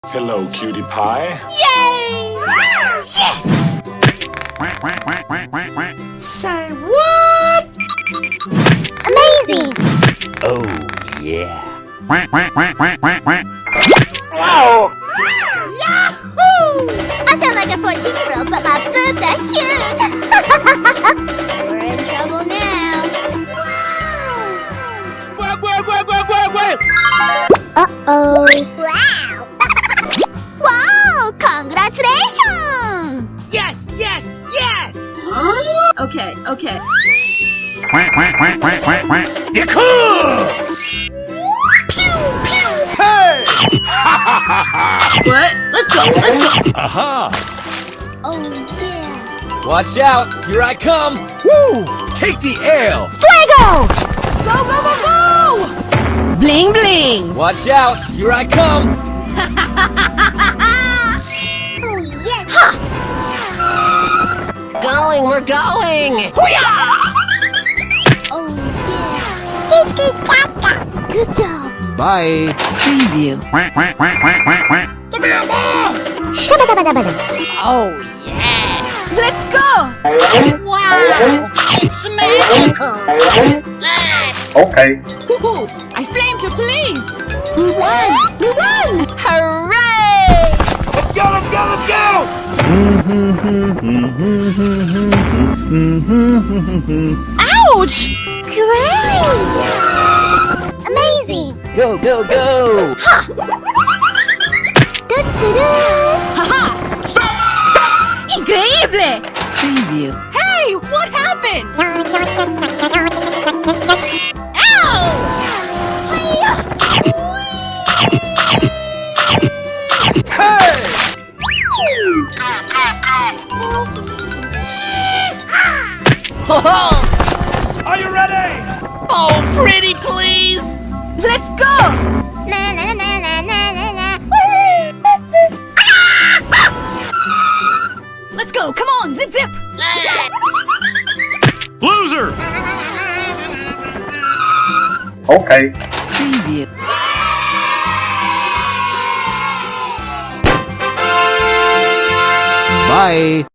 Hello, cutie pie. Yay! Yes! Say what? Amazing! Oh, yeah. Yahoo! I sound like a 14-year-old, but my boobs are huge! We're in trouble now. Uh-oh. Wow! Wow! Congratulations! Yes, yes, yes! Okay. You're cool! Hey! What? Let's go. Aha! Oh, yeah. Watch out! Here I come! Woo! Take the L! Fuego! Go, go, go, go! Bling bling. Watch out! Here I come! Oh, yes! Going, we're going! Oh, yeah. Good job. Bye! Preview. Shabba-dabba-dabba-dabba. Oh, yeah! Let's go. Wow! It's magical! Okay. Woohoo! I flamed to police. We won! We won! Hooray! Let's go! Let's go! Let's go! Ouch! Great! Amazing! Go! Go! Go! Du-du-du. Haha! Increíble! Preview. Hey, what happened? Ow! Hi-ya! Hey! Are you ready? Oh, pretty please! Let's go. Na na na na na na na. Let's go. Come on, zip zip. Loser! Okay. Preview. Bye!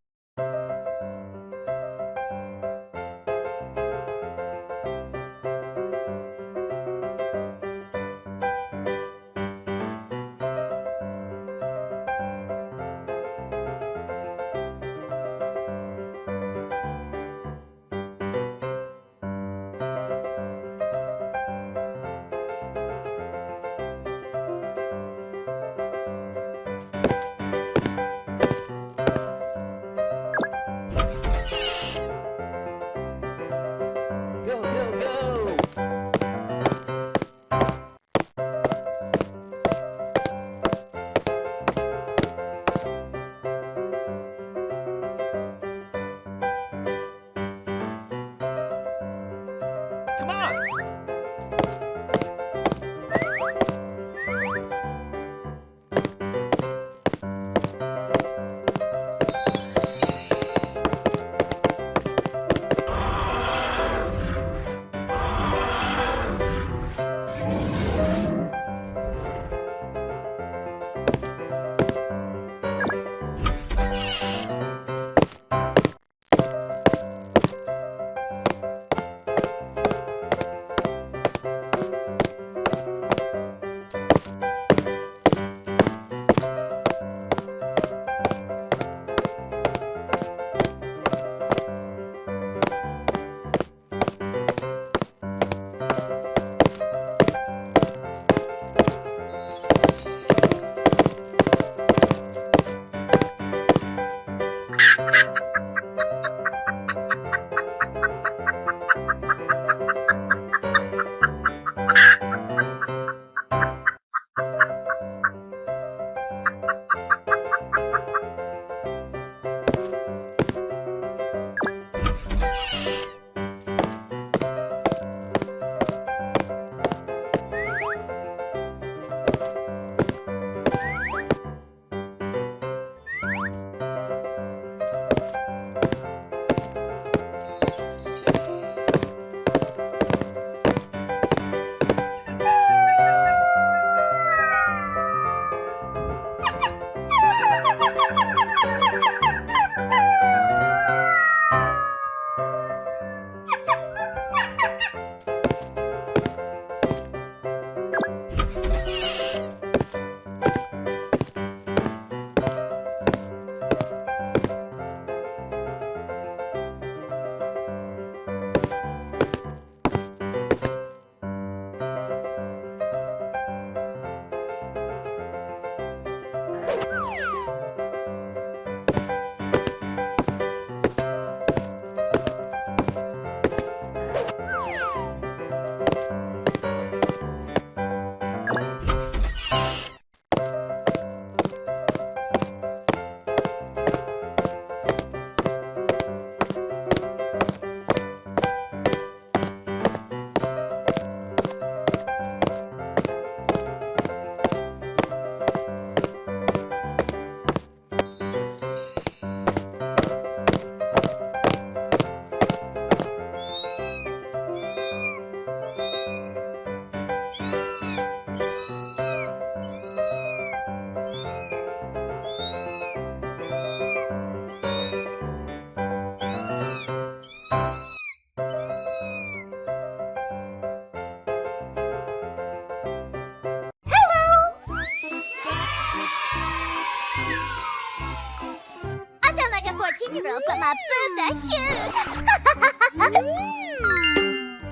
girl, but my boobs are huge.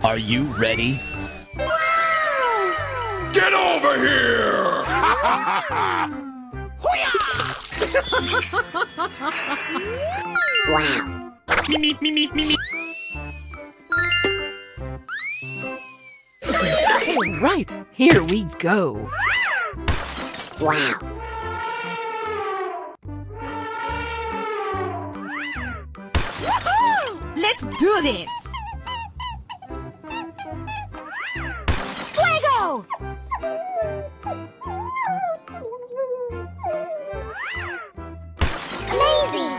Are you ready? Wow! Get over here! Wow. Right, here we go. Wow. Let's do this. Fuego! Amazing.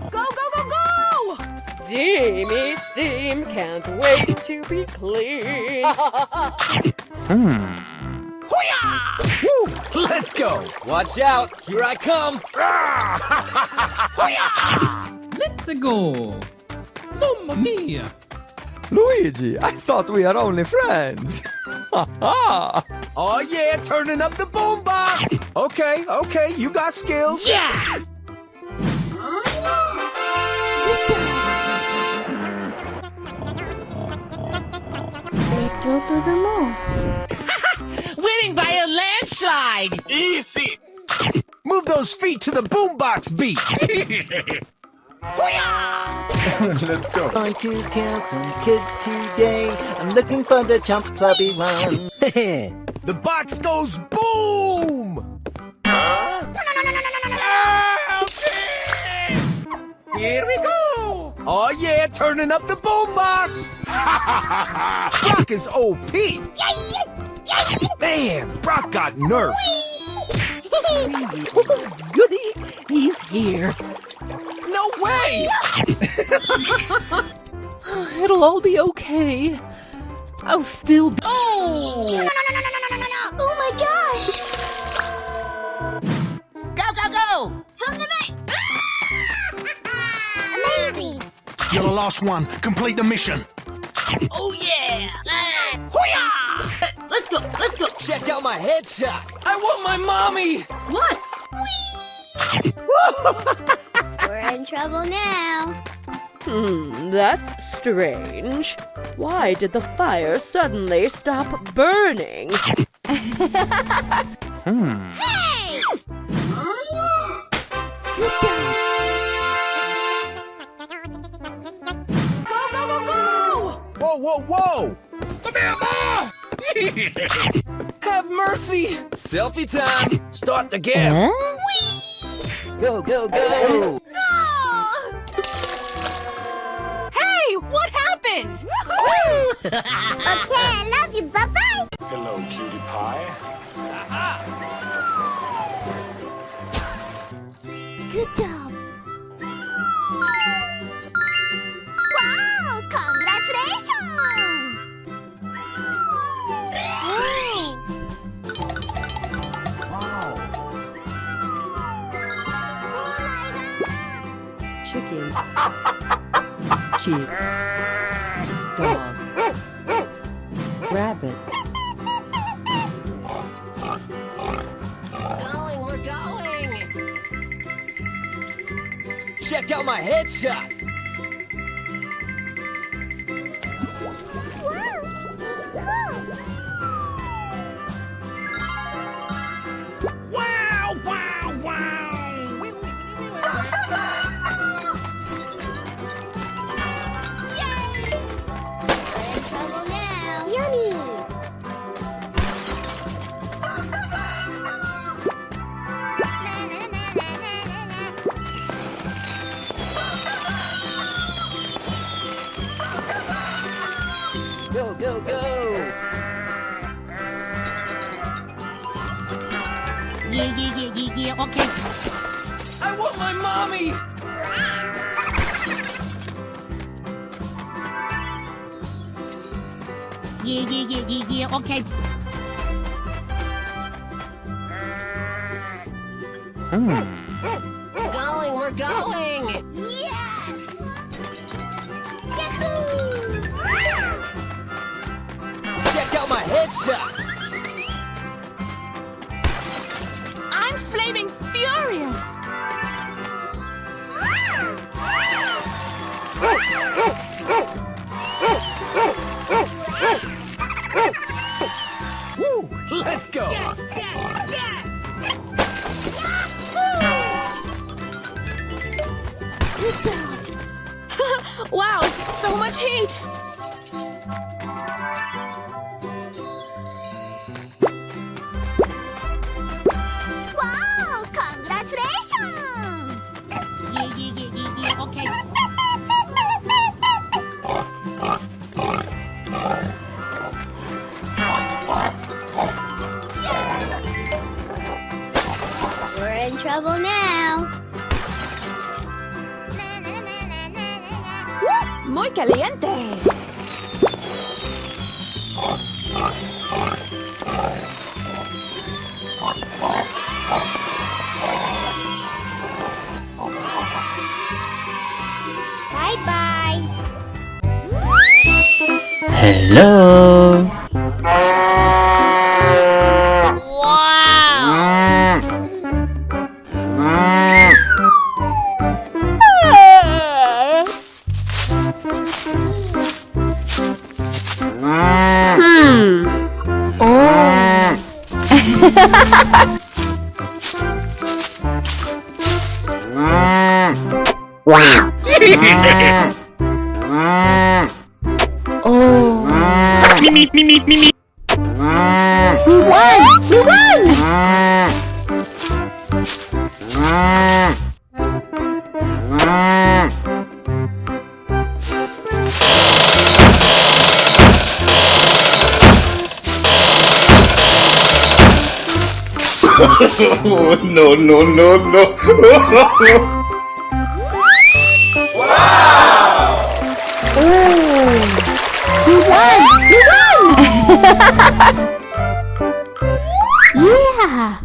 Go, go, go, go! Steamy steam, can't wait to be clean. Woo! Let's go! Watch out! Here I come! Let's go! Mamma mia! Luigi, I thought we are only friends. Oh yeah, turning up the boombox! Okay, okay, you got skills. Yeah! Good job. Let's go to the mall. Winning by a landslide! Easy! Move those feet to the boombox beat. Let's go. Going to kill some kids today. I'm looking for the jump clubby one. The box goes boom! Here we go! Oh yeah, turning up the boombox! Brock is OP! Man, Brock got nerfed! Goody, he's here. No way! It'll all be okay. I'll still be. Oh my gosh! Go, go, go! Amazing! You're the last one. Complete the mission. Oh, yeah! Let's go, let's go! Check out my headshot. I want my mommy. What? We're in trouble now. That's strange. Why did the fire suddenly stop burning? Hey! Good job. Go, go, go, go! Whoa, whoa, whoa! Have mercy! Selfie time! Start the game! Go, go, go! Hey, what happened? Okay, I love you. Bye-bye. Hello, cutie pie. Good job. Wow! Congratulations! Chicken. Sheep. Dog. Rabbit. Going, we're going! Check out my headshot! Wow, wow, wow! Trouble now. Yummy! Go, go, go! Yeah, okay. I want my mommy! Yeah, okay. Going, we're going! Yahoo! I'm flaming furious. Woo! Let's go. Wow, so much heat. Wow, congratulations! Okay. We're in trouble now. Muy caliente. Bye bye. Hello. No, no, no, no. Yeah.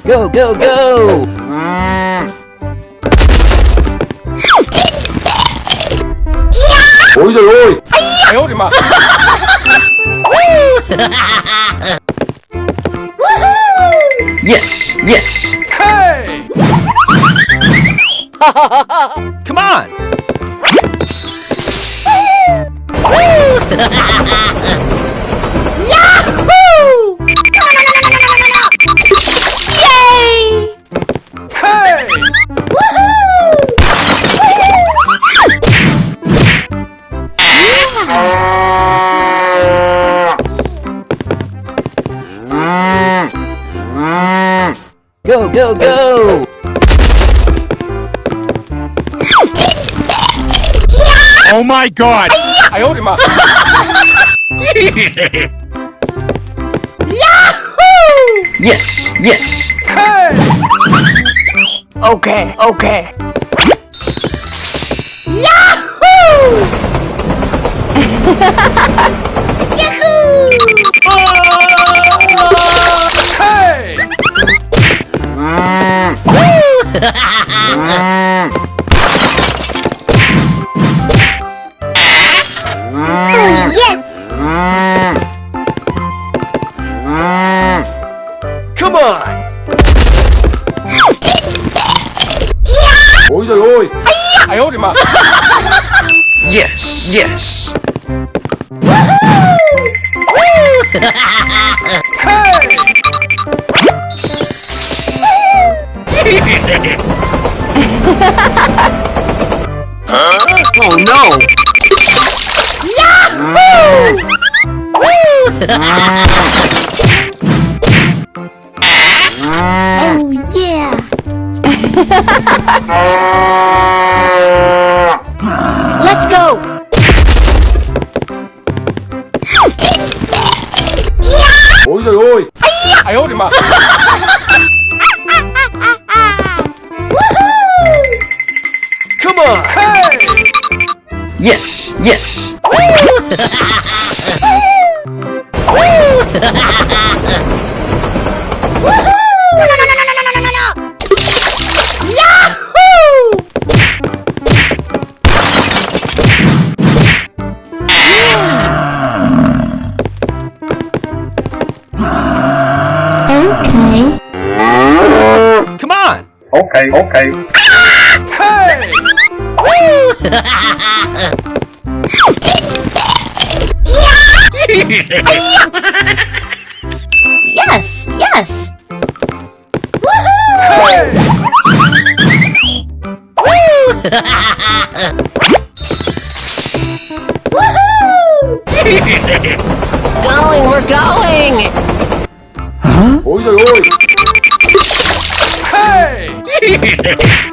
Go, go, go. Ôi giời ơi. Ai ôi mà. Yes, yes. Hey! Come on! Hey! Go, go, go. Oh my god. Ai ôi mà. Yes, yes. Hey! Okay, okay. Hey! Come on! Ôi giời ơi. Ai ôi mà. Yes, yes. Hey! Oh no. Oh yeah. Let's go. Ôi giời ơi. Ai ôi mà. Come on! Hey! Yes, yes. Okay, okay. Hey! Yes, yes. Hey! Going, we're going! Ôi giời ơi. Hey!